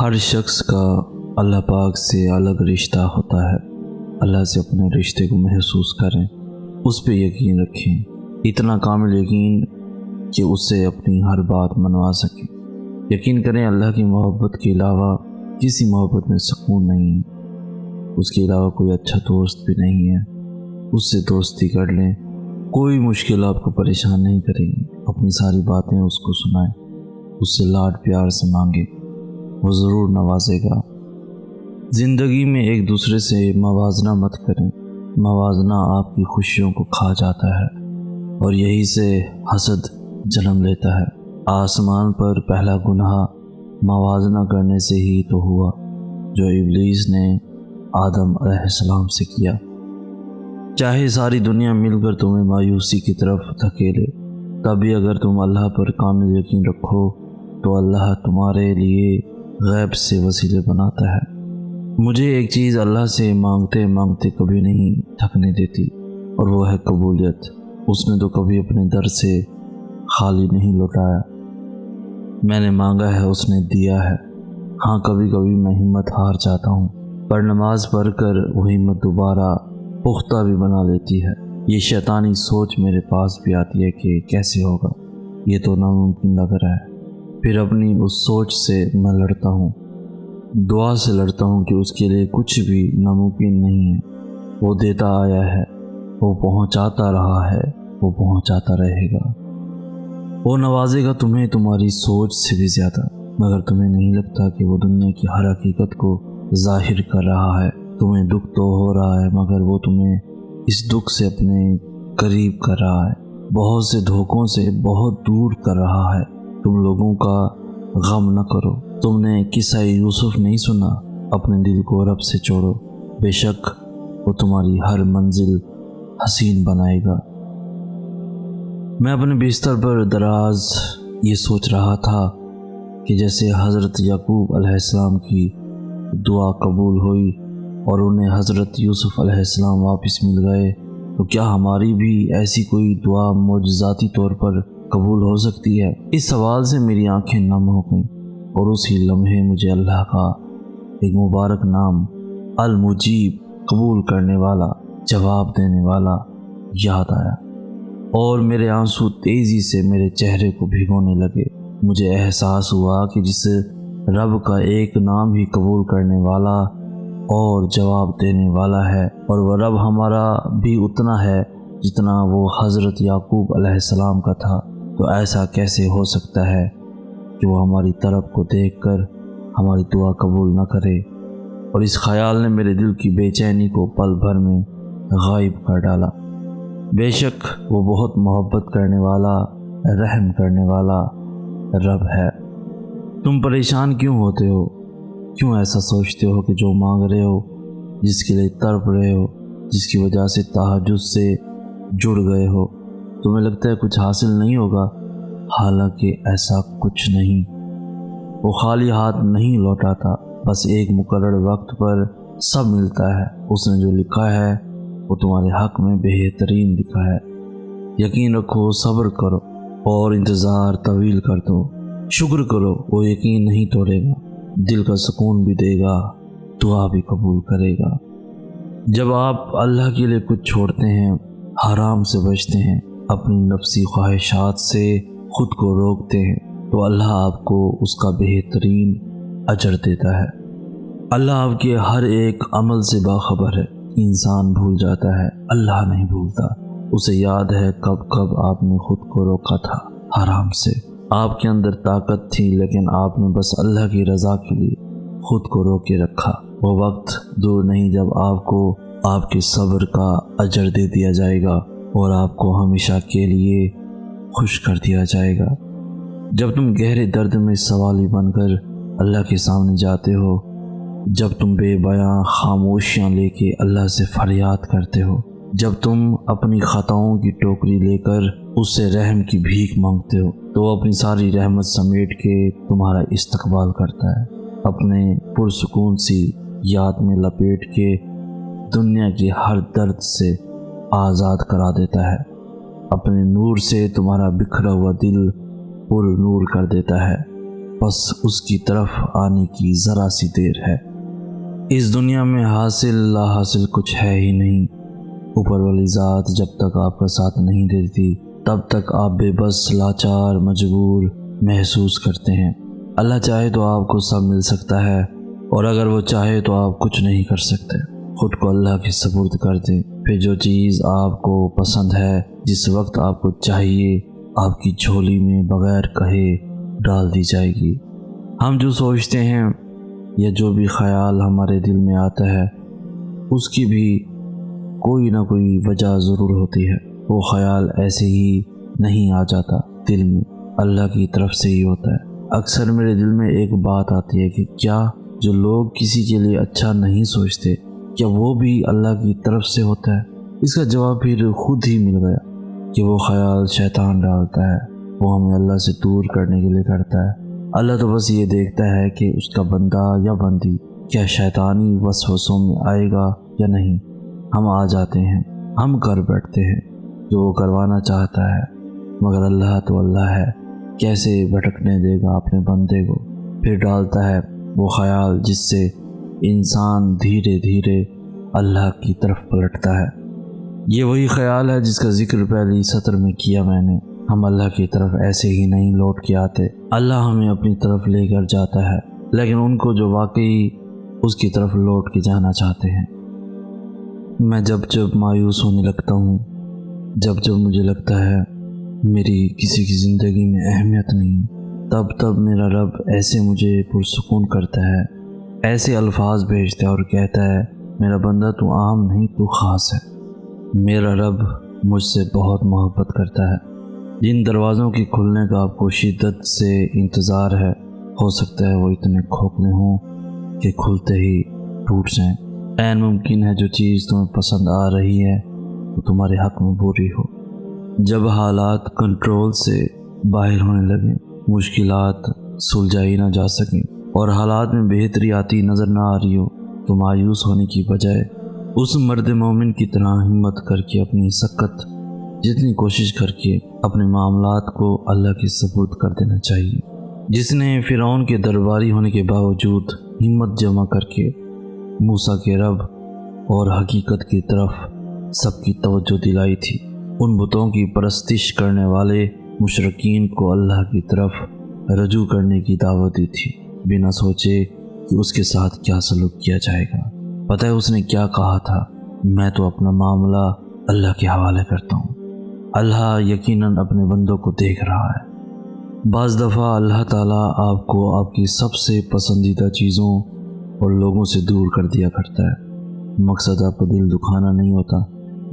ہر شخص کا اللہ پاک سے الگ رشتہ ہوتا ہے۔ اللہ سے اپنے رشتے کو محسوس کریں، اس پہ یقین رکھیں، اتنا کامل یقین کہ اس سے اپنی ہر بات منوا سکیں۔ یقین کریں اللہ کی محبت کے علاوہ کسی محبت میں سکون نہیں ہے، اس کے علاوہ کوئی اچھا دوست بھی نہیں ہے، اس سے دوستی کر لیں۔ کوئی مشکل آپ کو پریشان نہیں کرے گی، اپنی ساری باتیں اس کو سنائیں، اس سے لاڈ پیار سے مانگیں، وہ ضرور نوازے گا۔ زندگی میں ایک دوسرے سے موازنہ مت کریں، موازنہ آپ کی خوشیوں کو کھا جاتا ہے اور یہی سے حسد جنم لیتا ہے۔ آسمان پر پہلا گناہ موازنہ کرنے سے ہی تو ہوا، جو ابلیس نے آدم علیہ السلام سے کیا۔ چاہے ساری دنیا مل کر تمہیں مایوسی کی طرف دھکیلے، تبھی اگر تم اللہ پر کامل یقین رکھو تو اللہ تمہارے لیے غیب سے وسیلے بناتا ہے۔ مجھے ایک چیز اللہ سے مانگتے مانگتے کبھی نہیں تھکنے دیتی، اور وہ ہے قبولیت۔ اس نے تو کبھی اپنے در سے خالی نہیں لوٹایا۔ میں نے مانگا ہے، اس نے دیا ہے۔ ہاں، کبھی کبھی میں ہمت ہار جاتا ہوں، پر نماز پڑھ کر وہ ہمت دوبارہ پختہ بھی بنا لیتی ہے۔ یہ شیطانی سوچ میرے پاس بھی آتی ہے کہ کیسے ہوگا، یہ تو ناممکن لگ رہا ہے۔ پھر اپنی اس سوچ سے میں لڑتا ہوں، دعا سے لڑتا ہوں کہ اس کے لیے کچھ بھی ناممکن نہیں ہے۔ وہ دیتا آیا ہے، وہ پہنچاتا رہا ہے، وہ پہنچاتا رہے گا۔ وہ نوازے گا تمہیں تمہاری سوچ سے بھی زیادہ، مگر تمہیں نہیں لگتا کہ وہ دنیا کی ہر حقیقت کو ظاہر کر رہا ہے۔ تمہیں دکھ تو ہو رہا ہے، مگر وہ تمہیں اس دکھ سے اپنے قریب کر رہا ہے، بہت سے دھوکوں سے بہت دور کر رہا ہے۔ تم لوگوں کا غم نہ کرو۔ تم نے قصہ یوسف نہیں سنا؟ اپنے دل کو رب سے جوڑو، بے شک وہ تمہاری ہر منزل حسین بنائے گا۔ میں اپنے بستر پر دراز یہ سوچ رہا تھا کہ جیسے حضرت یعقوب علیہ السلام کی دعا قبول ہوئی اور انہیں حضرت یوسف علیہ السلام واپس مل گئے، تو کیا ہماری بھی ایسی کوئی دعا معجزاتی طور پر قبول ہو سکتی ہے؟ اس سوال سے میری آنکھیں نم ہو گئیں، اور اسی لمحے مجھے اللہ کا ایک مبارک نام المجیب، قبول کرنے والا، جواب دینے والا یاد آیا، اور میرے آنسو تیزی سے میرے چہرے کو بھگونے لگے۔ مجھے احساس ہوا کہ جس رب کا ایک نام ہی قبول کرنے والا اور جواب دینے والا ہے، اور وہ رب ہمارا بھی اتنا ہے جتنا وہ حضرت یعقوب علیہ السلام کا تھا، تو ایسا کیسے ہو سکتا ہے کہ وہ ہماری طرف کو دیکھ کر ہماری دعا قبول نہ کرے؟ اور اس خیال نے میرے دل کی بے چینی کو پل بھر میں غائب کر ڈالا۔ بے شک وہ بہت محبت کرنے والا، رحم کرنے والا رب ہے۔ تم پریشان کیوں ہوتے ہو؟ کیوں ایسا سوچتے ہو کہ جو مانگ رہے ہو، جس کے لیے تڑپ رہے ہو، جس کی وجہ سے تہجد سے جڑ گئے ہو، تمہیں لگتا ہے کچھ حاصل نہیں ہوگا؟ حالانکہ ایسا کچھ نہیں۔ وہ خالی ہاتھ نہیں لوٹاتا، بس ایک مقرر وقت پر سب ملتا ہے۔ اس نے جو لکھا ہے وہ تمہارے حق میں بہترین لکھا ہے۔ یقین رکھو، صبر کرو، اور انتظار طویل کر دو۔ شکر کرو، وہ یقین نہیں توڑے گا، دل کا سکون بھی دے گا، دعا بھی قبول کرے گا۔ جب آپ اللہ کے لیے کچھ چھوڑتے ہیں، حرام سے بچتے ہیں، اپنی نفسی خواہشات سے خود کو روکتے ہیں، تو اللہ آپ کو اس کا بہترین اجر دیتا ہے۔ اللہ آپ کے ہر ایک عمل سے باخبر ہے۔ انسان بھول جاتا ہے، اللہ نہیں بھولتا۔ اسے یاد ہے کب کب آپ نے خود کو روکا تھا حرام سے۔ آپ کے اندر طاقت تھی، لیکن آپ نے بس اللہ کی رضا کے لیے خود کو روکے رکھا۔ وہ وقت دور نہیں جب آپ کو آپ کے صبر کا اجر دے دیا جائے گا، اور آپ کو ہمیشہ کے لیے خوش کر دیا جائے گا۔ جب تم گہرے درد میں سوالی بن کر اللہ کے سامنے جاتے ہو، جب تم بے بیاں خاموشیاں لے کے اللہ سے فریاد کرتے ہو، جب تم اپنی خطاؤں کی ٹوکری لے کر اس سے رحم کی بھیک مانگتے ہو، تو وہ اپنی ساری رحمت سمیٹ کے تمہارا استقبال کرتا ہے، اپنے پرسکون سی یاد میں لپیٹ کے دنیا کی ہر درد سے آزاد کرا دیتا ہے، اپنے نور سے تمہارا بکھرا ہوا دل پر نور کر دیتا ہے، بس اس کی طرف آنے کی ذرا سی دیر ہے۔ اس دنیا میں حاصل لا حاصل کچھ ہے ہی نہیں۔ اوپر والی ذات جب تک آپ کا ساتھ نہیں دیتی تب تک آپ بے بس، لاچار، مجبور محسوس کرتے ہیں۔ اللہ چاہے تو آپ کو سب مل سکتا ہے، اور اگر وہ چاہے تو آپ کچھ نہیں کر سکتے۔ خود کو اللہ کے سپرد کر دیں، پھر جو چیز آپ کو پسند ہے، جس وقت آپ کو چاہیے، آپ کی جھولی میں بغیر کہے ڈال دی جائے گی۔ ہم جو سوچتے ہیں یا جو بھی خیال ہمارے دل میں آتا ہے، اس کی بھی کوئی نہ کوئی وجہ ضرور ہوتی ہے۔ وہ خیال ایسے ہی نہیں آ جاتا دل میں، اللہ کی طرف سے ہی ہوتا ہے۔ اکثر میرے دل میں ایک بات آتی ہے کہ کیا جو لوگ کسی کے لیے اچھا نہیں سوچتے، کیا وہ بھی اللہ کی طرف سے ہوتا ہے؟ اس کا جواب پھر خود ہی مل گیا کہ وہ خیال شیطان ڈالتا ہے، وہ ہمیں اللہ سے دور کرنے کے لیے کرتا ہے۔ اللہ تو بس یہ دیکھتا ہے کہ اس کا بندہ یا بندی کیا شیطانی وسوسوں میں آئے گا یا نہیں۔ ہم آ جاتے ہیں، ہم کر بیٹھتے ہیں جو وہ کروانا چاہتا ہے، مگر اللہ تو اللہ ہے، کیسے بھٹکنے دے گا اپنے بندے کو؟ پھر ڈالتا ہے وہ خیال جس سے انسان دھیرے دھیرے اللہ کی طرف پلٹتا ہے۔ یہ وہی خیال ہے جس کا ذکر پہلی سطر میں کیا میں نے۔ ہم اللہ کی طرف ایسے ہی نہیں لوٹ کے آتے، اللہ ہمیں اپنی طرف لے کر جاتا ہے، لیکن ان کو جو واقعی اس کی طرف لوٹ کے جانا چاہتے ہیں۔ میں جب مایوس ہونے لگتا ہوں، جب مجھے لگتا ہے میری کسی کی زندگی میں اہمیت نہیں، تب میرا رب ایسے مجھے پرسکون کرتا ہے، ایسے الفاظ بھیجتا ہے اور کہتا ہے میرا بندہ تو عام نہیں، تو خاص ہے۔ میرا رب مجھ سے بہت محبت کرتا ہے۔ جن دروازوں کے کھلنے کا آپ کو شدت سے انتظار ہے، ہو سکتا ہے وہ اتنے کھوکھلے ہوں کہ کھلتے ہی ٹوٹ جائیں۔ عین ممکن ہے جو چیز تمہیں پسند آ رہی ہے وہ تمہارے حق میں بری ہو۔ جب حالات کنٹرول سے باہر ہونے لگیں، مشکلات سلجھائی نہ جا سکیں اور حالات میں بہتری آتی نظر نہ آ رہی ہو، تو مایوس ہونے کی بجائے اس مرد مومن کی طرح ہمت کر کے اپنی سخت جتنی کوشش کر کے اپنے معاملات کو اللہ کے سپرد کر دینا چاہیے۔ جس نے فرعون کے درباری ہونے کے باوجود ہمت جمع کر کے موسیٰ کے رب اور حقیقت کی طرف سب کی توجہ دلائی تھی، ان بتوں کی پرستش کرنے والے مشرکین کو اللہ کی طرف رجوع کرنے کی دعوت دی تھی، بنا سوچے کہ اس کے ساتھ کیا سلوک کیا جائے گا۔ پتہ ہے اس نے کیا کہا تھا؟ میں تو اپنا معاملہ اللہ کے حوالے کرتا ہوں، اللہ یقیناً اپنے بندوں کو دیکھ رہا ہے۔ بعض دفعہ اللہ تعالیٰ آپ کو آپ کی سب سے پسندیدہ چیزوں اور لوگوں سے دور کر دیا کرتا ہے۔ مقصد آپ کو دل دکھانا نہیں ہوتا،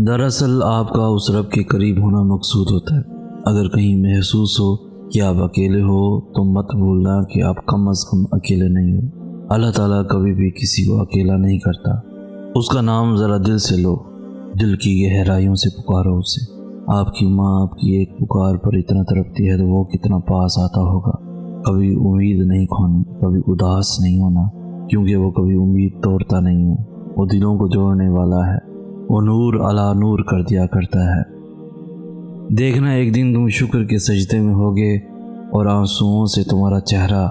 دراصل آپ کا اس رب کے قریب ہونا مقصود ہوتا ہے۔ اگر کہیں محسوس ہو کہ آپ اکیلے ہو تو مت بھولنا کہ آپ کم از کم اکیلے نہیں ہو۔ اللہ تعالیٰ کبھی بھی کسی کو اکیلا نہیں کرتا۔ اس کا نام ذرا دل سے لو، دل کی گہرائیوں سے پکارو اسے۔ آپ کی ماں آپ کی ایک پکار پر اتنا تڑپتی ہے تو وہ کتنا پاس آتا ہوگا۔ کبھی امید نہیں کھوانی، کبھی اداس نہیں ہونا، کیونکہ وہ کبھی امید توڑتا نہیں ہے، وہ دلوں کو جوڑنے والا ہے، وہ نور علی نور کر دیا کرتا ہے۔ دیکھنا ایک دن تم شکر کے سجدے میں ہوگے اور آنسوؤں سے تمہارا چہرہ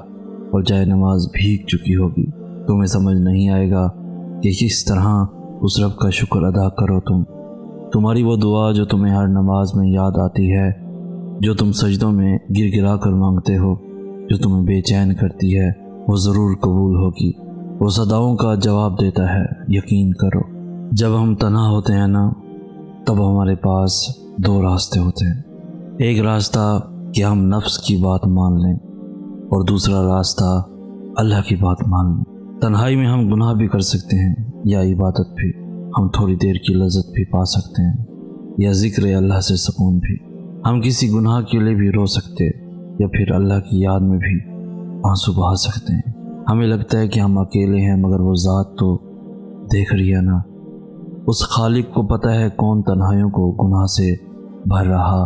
اور جائے نماز بھیگ چکی ہوگی۔ تمہیں سمجھ نہیں آئے گا کہ کس طرح اس رب کا شکر ادا کرو۔ تمہاری وہ دعا جو تمہیں ہر نماز میں یاد آتی ہے، جو تم سجدوں میں گر گرا کر مانگتے ہو، جو تمہیں بے چین کرتی ہے، وہ ضرور قبول ہوگی۔ وہ صداؤں کا جواب دیتا ہے، یقین کرو۔ جب ہم تنہا ہوتے ہیں نا، تب ہمارے پاس دو راستے ہوتے ہیں۔ ایک راستہ کہ ہم نفس کی بات مان لیں، اور دوسرا راستہ اللہ کی بات مان لیں۔ تنہائی میں ہم گناہ بھی کر سکتے ہیں یا عبادت بھی، ہم تھوڑی دیر کی لذت بھی پا سکتے ہیں یا ذکر اللہ سے سکون بھی۔ ہم کسی گناہ کے لیے بھی رو سکتے یا پھر اللہ کی یاد میں بھی آنسو بہا سکتے ہیں۔ ہمیں لگتا ہے کہ ہم اکیلے ہیں، مگر وہ ذات تو دیکھ رہی ہے نا۔ اس خالق کو پتہ ہے کون تنہائیوں کو گناہ سے بھر رہا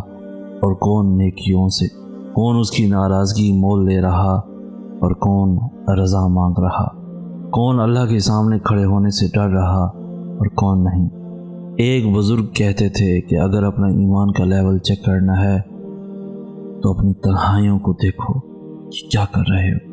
اور کون نیکیوں سے، کون اس کی ناراضگی مول لے رہا اور کون رضا مانگ رہا، کون اللہ کے سامنے کھڑے ہونے سے ڈر رہا اور کون نہیں۔ ایک بزرگ کہتے تھے کہ اگر اپنا ایمان کا لیول چیک کرنا ہے تو اپنی تنہائیوں کو دیکھو کہ کیا کر رہے ہو۔